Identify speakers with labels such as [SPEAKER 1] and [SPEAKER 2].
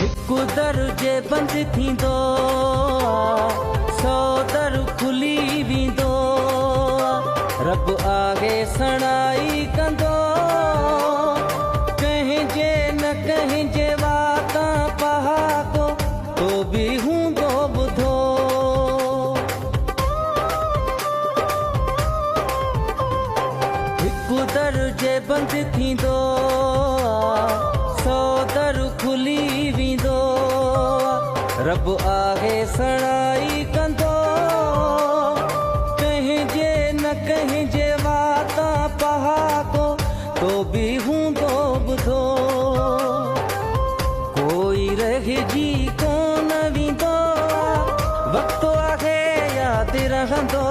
[SPEAKER 1] हिकु दरजे बंदि थींदो सौ दर खुली वेंदो रब आगे सणाई कंदो कंहिंजे न कंहिंजे वाता पहाको तो बि हूंदो ॿुधो हिकु दरजे बंदि थींदो सौ दर खुली वेंदो रब आगे सणाई कंदो कंहिंजे न कंहिंजे वाता पहाको तो बि हूंदो ॿुधो कोई रहिजी कोन वेंदो वक़्तु आहे यादि रहंदो